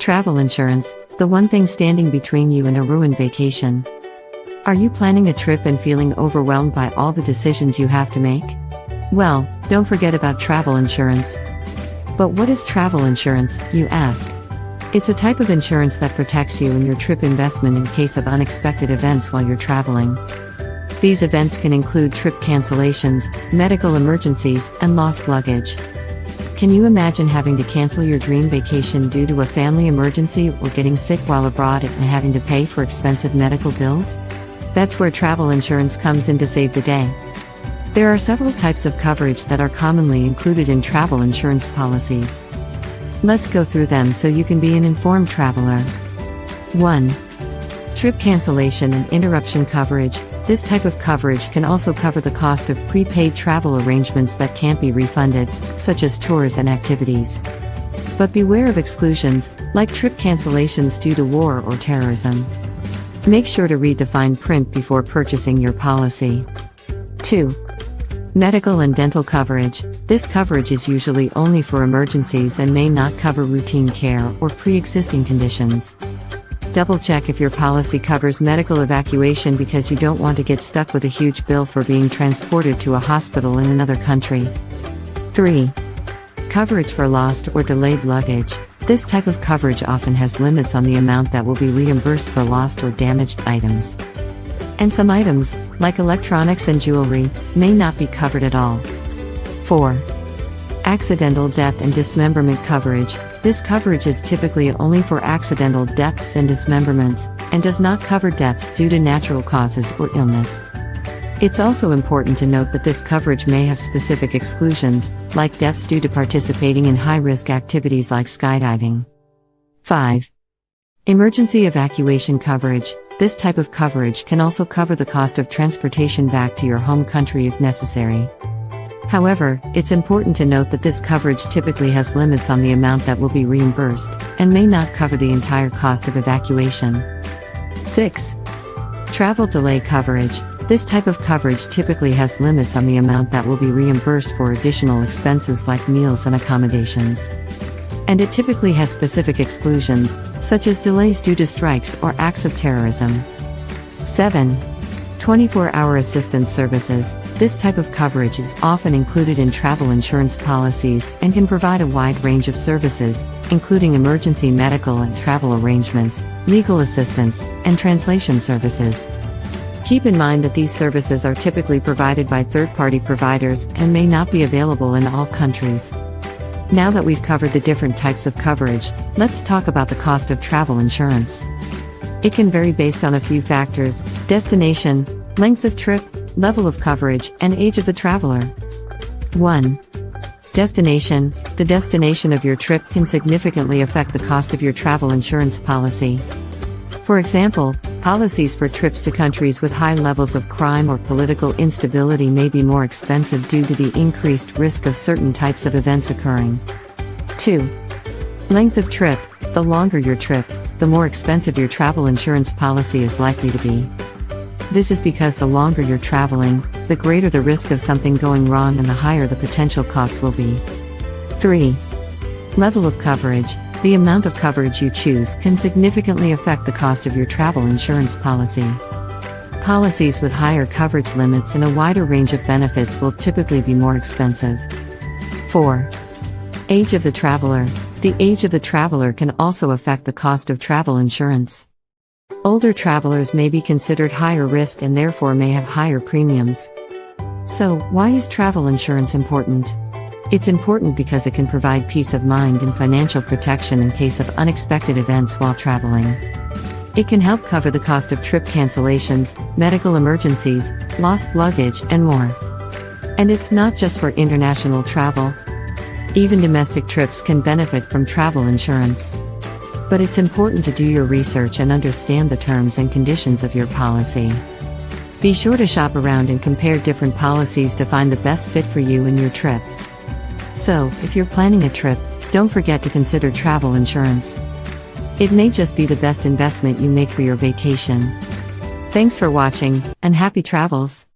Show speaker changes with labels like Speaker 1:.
Speaker 1: Travel insurance, the one thing standing between you and a ruined vacation. Are you planning a trip and feeling overwhelmed by all the decisions you have to make? Well, don't forget about travel insurance. But what is travel insurance, you ask? It's a type of insurance that protects you and your trip investment in case of unexpected events while you're traveling. These events can include trip cancellations, medical emergencies, and lost luggage. Can you imagine having to cancel your dream vacation due to a family emergency or getting sick while abroad and having to pay for expensive medical bills? That's where travel insurance comes in to save the day. There are several types of coverage that are commonly included in travel insurance policies. Let's go through them so you can be an informed traveler. 1. Trip cancellation and interruption coverage. This type of coverage can also cover the cost of prepaid travel arrangements that can't be refunded, such as tours and activities. But beware of exclusions, like trip cancellations due to war or terrorism. Make sure to read the fine print before purchasing your policy. 2. Medical and dental coverage. This coverage is usually only for emergencies and may not cover routine care or pre-existing conditions. Double-check if your policy covers medical evacuation because you don't want to get stuck with a huge bill for being transported to a hospital in another country. 3. Coverage for lost or delayed luggage. This type of coverage often has limits on the amount that will be reimbursed for lost or damaged items. And some items, like electronics and jewelry, may not be covered at all. 4. Accidental death and dismemberment coverage. This coverage is typically only for accidental deaths and dismemberments, and does not cover deaths due to natural causes or illness. It's also important to note that this coverage may have specific exclusions, like deaths due to participating in high-risk activities like skydiving. 5. Emergency evacuation coverage. This type of coverage can also cover the cost of transportation back to your home country if necessary. However, it's important to note that this coverage typically has limits on the amount that will be reimbursed, and may not cover the entire cost of evacuation. 6. Travel delay coverage. This type of coverage typically has limits on the amount that will be reimbursed for additional expenses like meals and accommodations. And it typically has specific exclusions, such as delays due to strikes or acts of terrorism. 7. 24-hour assistance services. This type of coverage is often included in travel insurance policies and can provide a wide range of services, including emergency medical and travel arrangements, legal assistance, and translation services. Keep in mind that these services are typically provided by third-party providers and may not be available in all countries. Now that we've covered the different types of coverage, let's talk about the cost of travel insurance. It can vary based on a few factors: destination, length of trip, level of coverage, and age of the traveler. 1. Destination. The destination of your trip can significantly affect the cost of your travel insurance policy. For example, policies for trips to countries with high levels of crime or political instability may be more expensive due to the increased risk of certain types of events occurring. 2. Length of trip. The longer your trip, the more expensive your travel insurance policy is likely to be. This is because the longer you're traveling, the greater the risk of something going wrong and the higher the potential costs will be. 3. Level of coverage. The amount of coverage you choose can significantly affect the cost of your travel insurance policy. Policies with higher coverage limits and a wider range of benefits will typically be more expensive. 4. Age of the traveler. The age of the traveler can also affect the cost of travel insurance. Older travelers may be considered higher risk and therefore may have higher premiums. So, why is travel insurance important? It's important because it can provide peace of mind and financial protection in case of unexpected events while traveling. It can help cover the cost of trip cancellations, medical emergencies, lost luggage, and more. And it's not just for international travel. Even domestic trips can benefit from travel insurance. But it's important to do your research and understand the terms and conditions of your policy. Be sure to shop around and compare different policies to find the best fit for you and your trip. So, if you're planning a trip, don't forget to consider travel insurance. It may just be the best investment you make for your vacation. Thanks for watching, and happy travels!